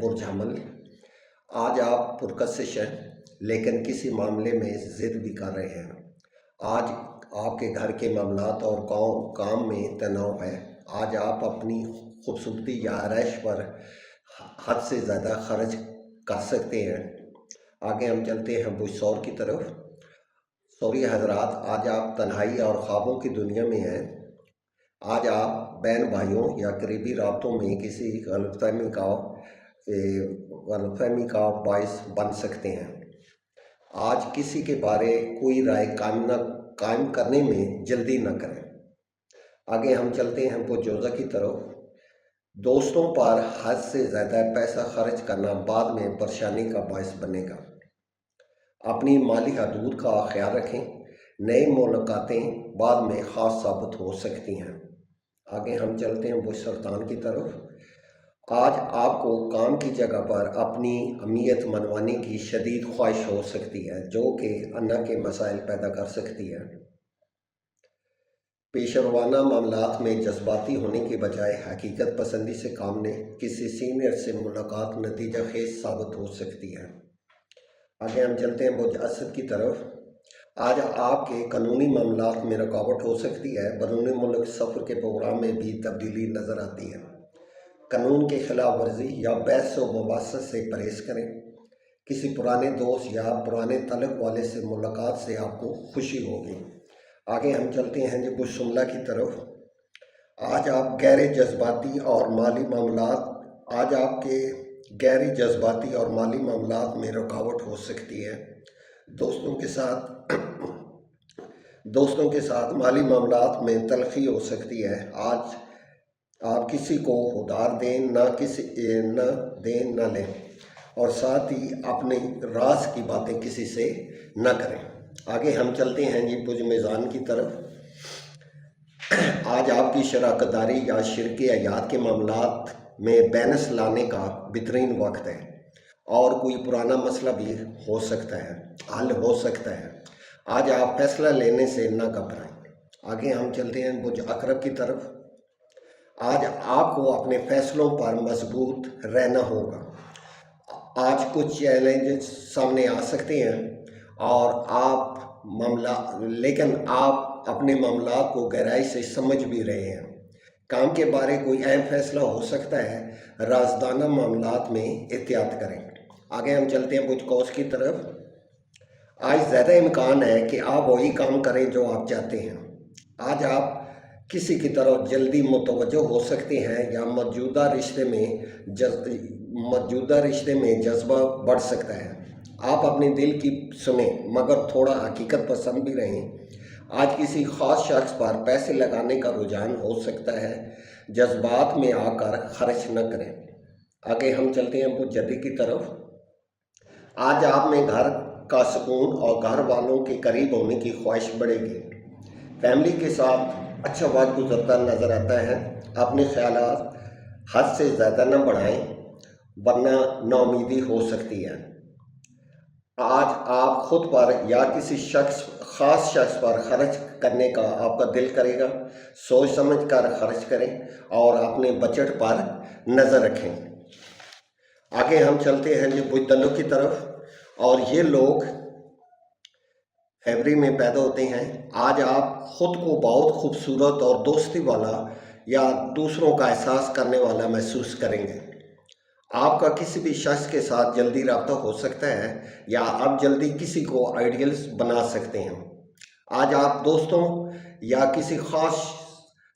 برجھمل۔ آج آپ پرکشش ہیں لیکن کسی معاملے میں ضد بھی کر رہے ہیں۔ آج آپ کے گھر کے معاملات اور کام میں تناؤ ہے۔ آج آپ اپنی خوبصورتی یا آرائش پر حد سے زیادہ خرچ کر سکتے ہیں۔ آگے ہم چلتے ہیں بشور کی طرف۔ سوری حضرات، آج آپ تنہائی اور خوابوں کی دنیا میں ہیں۔ آج آپ بہن بھائیوں یا قریبی رابطوں میں کسی غلط فہمی کا باعث بن سکتے ہیں۔ آج کسی کے بارے کوئی رائے قائم کرنے میں جلدی نہ کریں۔ آگے ہم چلتے ہیں پرجوزہ کی طرف۔ دوستوں پر حد سے زیادہ پیسہ خرچ کرنا بعد میں پریشانی کا باعث بنے گا۔ اپنی مالی حدود کا خیال رکھیں۔ نئی ملاقاتیں بعد میں خاص ثابت ہو سکتی ہیں۔ آگے ہم چلتے ہیں سرطان کی طرف۔ آج آپ کو کام کی جگہ پر اپنی اہمیت منوانے کی شدید خواہش ہو سکتی ہے، جو کہ انا کے مسائل پیدا کر سکتی ہے۔ پیش روانہ معاملات میں جذباتی ہونے کے بجائے حقیقت پسندی سے کام لیں۔ کسی سینئر سے ملاقات نتیجہ خیز ثابت ہو سکتی ہے۔ آگے ہم چلتے ہیں برج اسد کی طرف۔ آج آپ کے قانونی معاملات میں رکاوٹ ہو سکتی ہے۔ بیرون ملک سفر کے پروگرام میں بھی تبدیلی نظر آتی ہے۔ قانون کی خلاف ورزی یا بحث و مباحثت سے پرہیز کریں۔ کسی پرانے دوست یا پرانے تعلق والے سے ملاقات سے آپ کو خوشی ہوگی۔ آگے ہم چلتے ہیں برج شملہ کی طرف۔ آج آپ غیر جذباتی اور مالی معاملات میں رکاوٹ ہو سکتی ہے۔ دوستوں کے ساتھ مالی معاملات میں تلخی ہو سکتی ہے۔ آج آپ کسی کو ادھار دیں نہ لیں، اور ساتھ ہی اپنے راز کی باتیں کسی سے نہ کریں۔ آگے ہم چلتے ہیں برج میزان کی طرف۔ آج آپ کی شراکت داری یا شریک حیات کے معاملات میں بیلنس لانے کا بہترین وقت ہے، اور کوئی پرانا مسئلہ بھی حل ہو سکتا ہے۔ آج آپ فیصلہ لینے سے نہ گھبرائیں۔ آگے ہم چلتے ہیں برج عقرب کی طرف۔ آج آپ کو اپنے فیصلوں پر مضبوط رہنا ہوگا۔ آج کچھ چیلنجز سامنے آ سکتے ہیں، لیکن آپ اپنے معاملات کو گہرائی سے سمجھ بھی رہے ہیں۔ کام کے بارے کوئی اہم فیصلہ ہو سکتا ہے۔ رازدانہ معاملات میں احتیاط کریں۔ آگے ہم چلتے ہیں برج قوس کی طرف۔ آج زیادہ امکان ہے کہ آپ وہی کام کریں جو آپ چاہتے ہیں۔ آج آپ کسی کی طرف جلدی متوجہ ہو سکتے ہیں، یا موجودہ رشتے میں جذبہ بڑھ سکتا ہے۔ آپ اپنے دل کی سنیں، مگر تھوڑا حقیقت پسند بھی رہیں۔ آج کسی خاص شخص پر پیسے لگانے کا رجحان ہو سکتا ہے۔ جذبات میں آ کر خرچ نہ کریں۔ آگے ہم چلتے ہیں برج جدی کی طرف۔ آج آپ میں گھر کا سکون اور گھر والوں کے قریب ہونے کی خواہش بڑھے گی۔ فیملی کے ساتھ اچھا وقت گزرتا نظر آتا ہے۔ اپنے خیالات حد سے زیادہ نہ بڑھائیں، ورنہ ناامیدی ہو سکتی ہے۔ آج آپ خود پر یا کسی خاص شخص پر خرچ کرنے کا آپ کا دل کرے گا۔ سوچ سمجھ کر خرچ کریں اور اپنے بجٹ پر نظر رکھیں۔ آگے ہم چلتے ہیں برج دلو کی طرف، اور یہ لوگ فیبری میں پیدا ہوتے ہیں۔ آج آپ خود کو بہت خوبصورت اور دوستی والا یا دوسروں کا احساس کرنے والا محسوس کریں گے۔ آپ کا کسی بھی شخص کے ساتھ جلدی رابطہ ہو سکتا ہے، یا آپ جلدی کسی کو آئیڈیلز بنا سکتے ہیں۔ آج آپ دوستوں یا کسی خاص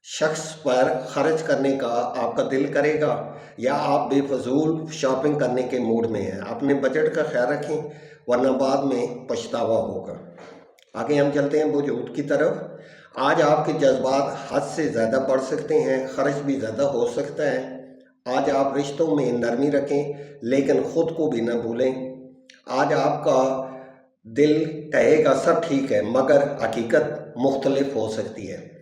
شخص پر خرچ کرنے کا آپ کا دل کرے گا، یا آپ بے فضول شاپنگ کرنے کے موڈ میں ہیں۔ اپنے بجٹ کا خیال رکھیں، ورنہ بعد میں پچھتاوا ہوگا۔ آگے ہم چلتے ہیں برج اونٹ کی طرف۔ آج آپ کے جذبات حد سے زیادہ بڑھ سکتے ہیں، خرچ بھی زیادہ ہو سکتا ہے۔ آج آپ رشتوں میں نرمی رکھیں، لیکن خود کو بھی نہ بھولیں۔ آج آپ کا دل کہے گا سب ٹھیک ہے، مگر حقیقت مختلف ہو سکتی ہے۔